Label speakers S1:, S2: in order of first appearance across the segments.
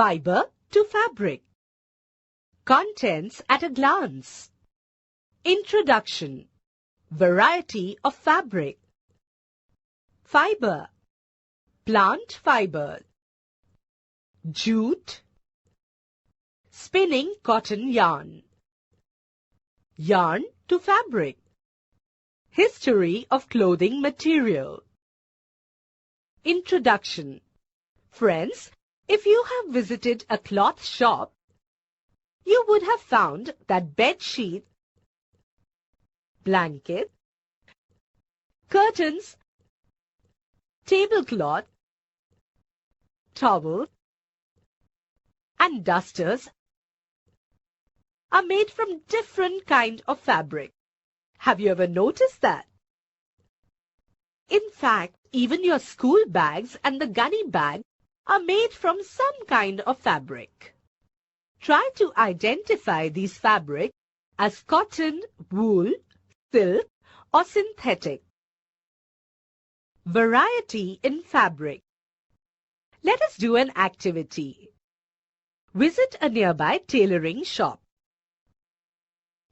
S1: Fiber to fabric. Contents at a glance. Introduction. Variety of fabric. Fiber. Plant fiber. Jute. Spinning cotton yarn. Yarn to fabric. History of clothing material. Introduction. Friends, if you have visited a cloth shop, you would have found that bed sheet, blanket, curtains, tablecloth, towels, and dusters are made from different kind of fabric. Have you ever noticed that? In fact, even your school bags and the gunny bag are made from some kind of fabric. Try to identify these fabrics as cotton, wool, silk, or synthetic. Variety in fabric. Let us do an activity. Visit a nearby tailoring shop.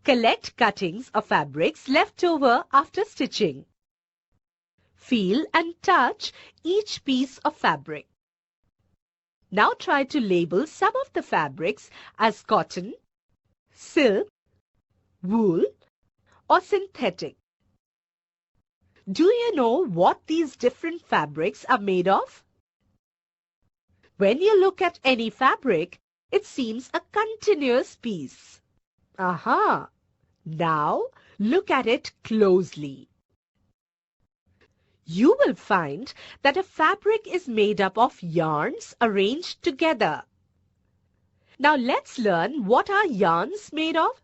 S1: Collect cuttings of fabrics left over after stitching. Feel and touch each piece of fabric. Now try to label some of the fabrics as cotton, silk, wool, or synthetic. Do you know what these different fabrics are made of? When you look at any fabric, it seems a continuous piece. Aha! Now look at it closely. You will find that a fabric is made up of yarns arranged together. Now let's learn what are yarns made of.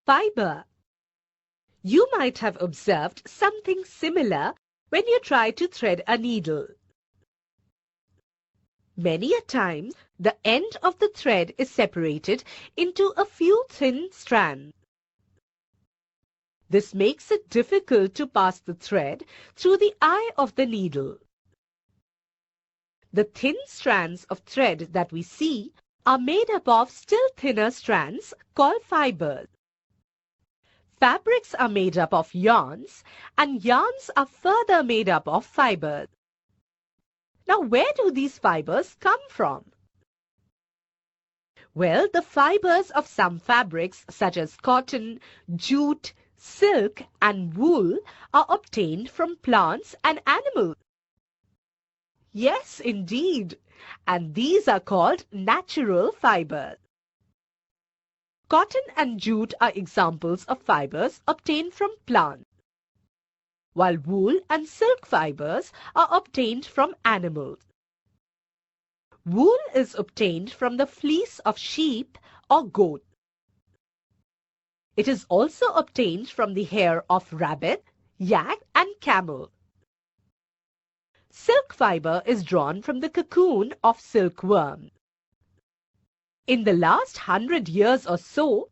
S1: Fiber. You might have observed something similar when you try to thread a needle. Many a time, the end of the thread is separated into a few thin strands. This makes it difficult to pass the thread through the eye of the needle. The thin strands of thread that we see are made up of still thinner strands called fibers. Fabrics are made up of yarns, and yarns are further made up of fibers. Now, where do these fibers come from? Well, the fibers of some fabrics such as cotton, jute, silk and wool are obtained from plants and animals. Yes, indeed. And these are called natural fibers. Cotton and jute are examples of fibers obtained from plants, while wool and silk fibers are obtained from animals. Wool is obtained from the fleece of sheep or goat. It is also obtained from the hair of rabbit, yak and camel. Silk fiber is drawn from the cocoon of silkworm. In the last 100 years or so,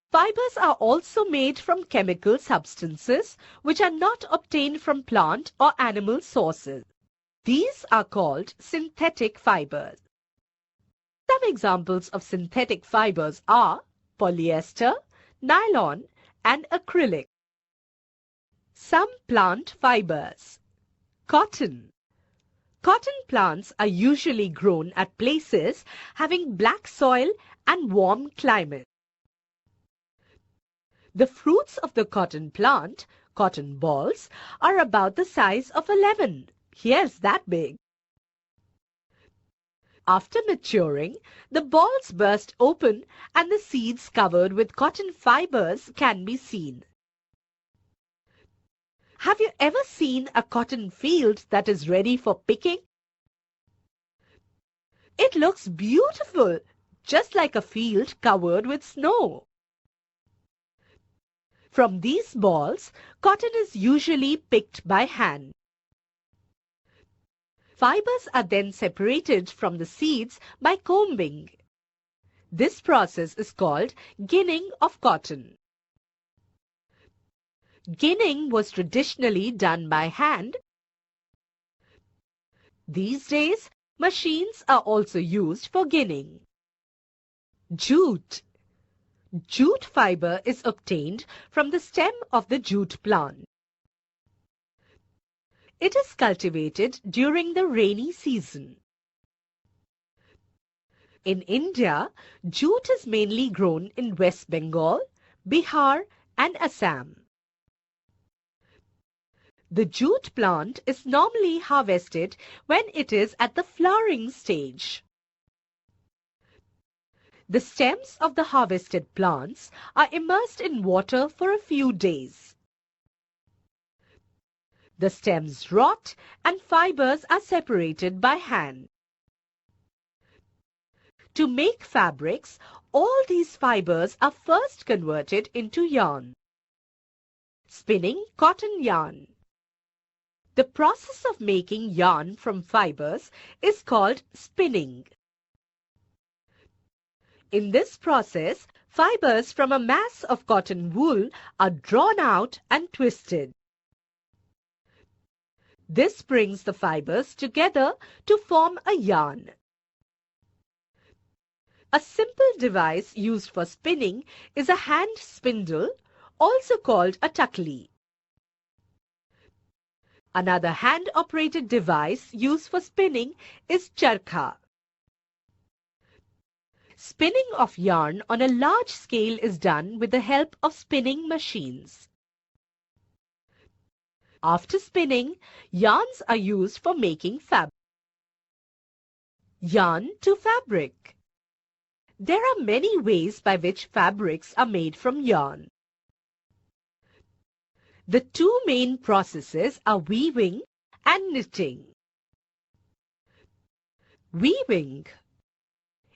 S1: fibers are also made from chemical substances which are not obtained from plant or animal sources. These are called synthetic fibers. Some examples of synthetic fibers are polyester, nylon and acrylic. Some plant fibers. Cotton. Cotton plants are usually grown at places having black soil and warm climate. The fruits of the cotton plant, cotton balls, are about the size of a lemon. Yes, that big. After maturing, the balls burst open and the seeds covered with cotton fibers can be seen. Have you ever seen a cotton field that is ready for picking? It looks beautiful, just like a field covered with snow. From these balls, cotton is usually picked by hand. Fibers are then separated from the seeds by combing. This process is called ginning of cotton. Ginning was traditionally done by hand. These days, Machines are also used for ginning. Jute. Jute fiber is obtained from the stem of the jute plant. It is cultivated during the rainy season. In India, jute is mainly grown in West Bengal, Bihar, and Assam. The jute plant is normally harvested when it is at the flowering stage. The stems of the harvested plants are immersed in water for a few days. The stems rot and fibers are separated by hand. To make fabrics, all these fibers are first converted into yarn. Spinning cotton yarn. The process of making yarn from fibers is called spinning. In this process, fibers from a mass of cotton wool are drawn out and twisted. This brings the fibers together to form a yarn. A simple device used for spinning is a hand spindle, also called a tuckli. Another hand-operated device used for spinning is charkha. Spinning of yarn on a large scale is done with the help of spinning machines. After spinning, yarns are used for making fabric. Yarn to fabric. There are many ways by which fabrics are made from yarn. The two main processes are weaving and knitting. Weaving.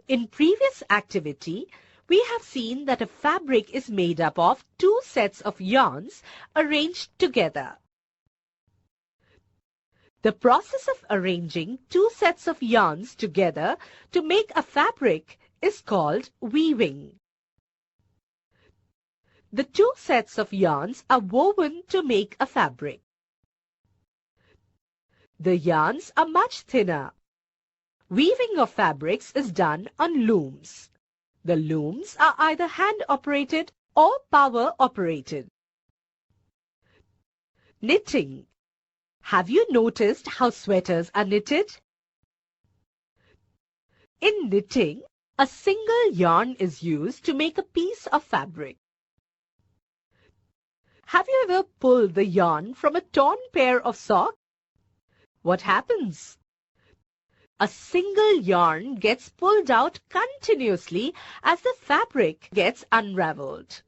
S1: In previous activity, we have seen that a fabric is made up of two sets of yarns arranged together. The process of arranging two sets of yarns together to make a fabric is called weaving. The two sets of yarns are woven to make a fabric. The yarns are much thinner. Weaving of fabrics is done on looms. The looms are either hand-operated or power-operated. Knitting. Have you noticed how sweaters are knitted? In knitting, a single yarn is used to make a piece of fabric. Have you ever pulled the yarn from a torn pair of socks? What happens? A single yarn gets pulled out continuously as the fabric gets unraveled.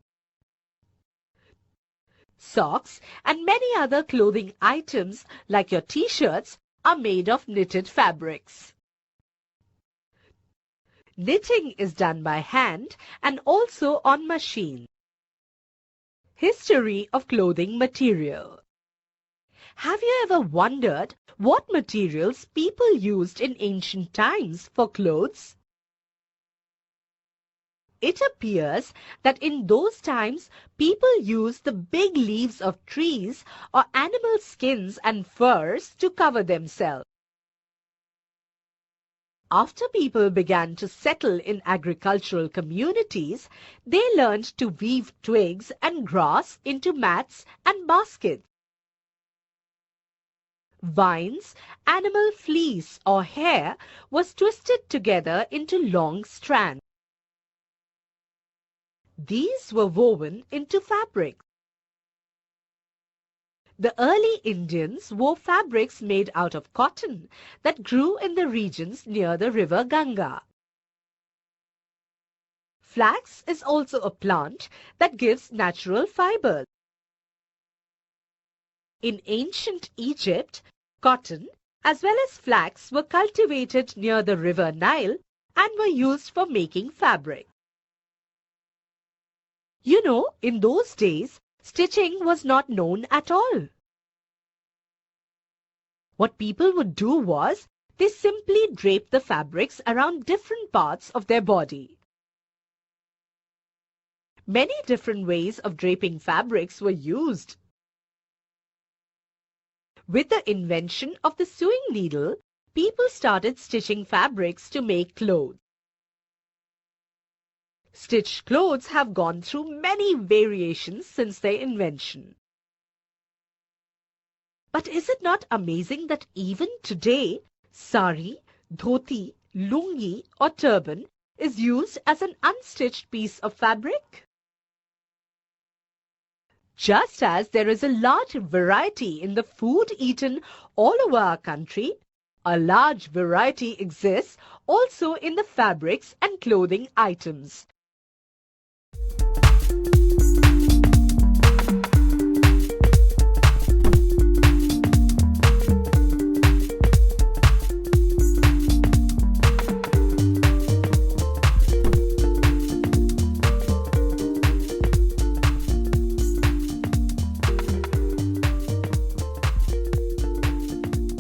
S1: Socks and many other clothing items like your t-shirts are made of knitted fabrics. Knitting is done by hand and also on machine. History of clothing material. Have you ever wondered what materials people used in ancient times for clothes? It appears that in those times people used the big leaves of trees or animal skins and furs to cover themselves. After people began to settle in agricultural communities, they learned to weave twigs and grass into mats and baskets. Vines, animal fleece or hair was twisted together into long strands. These were woven into fabrics. The early Indians wore fabrics made out of cotton that grew in the regions near the river Ganga. Flax is also a plant that gives natural fibers. In ancient Egypt, cotton as well as flax were cultivated near the river Nile and were used for making fabric. You know, in those days, stitching was not known at all. What people would do was, they simply draped the fabrics around different parts of their body. Many different ways of draping fabrics were used. With the invention of the sewing needle, people started stitching fabrics to make clothes. Stitched clothes have gone through many variations since their invention. But is it not amazing that even today, sari, dhoti, lungi or turban is used as an unstitched piece of fabric? Just as there is a large variety in the food eaten all over our country, a large variety exists also in the fabrics and clothing items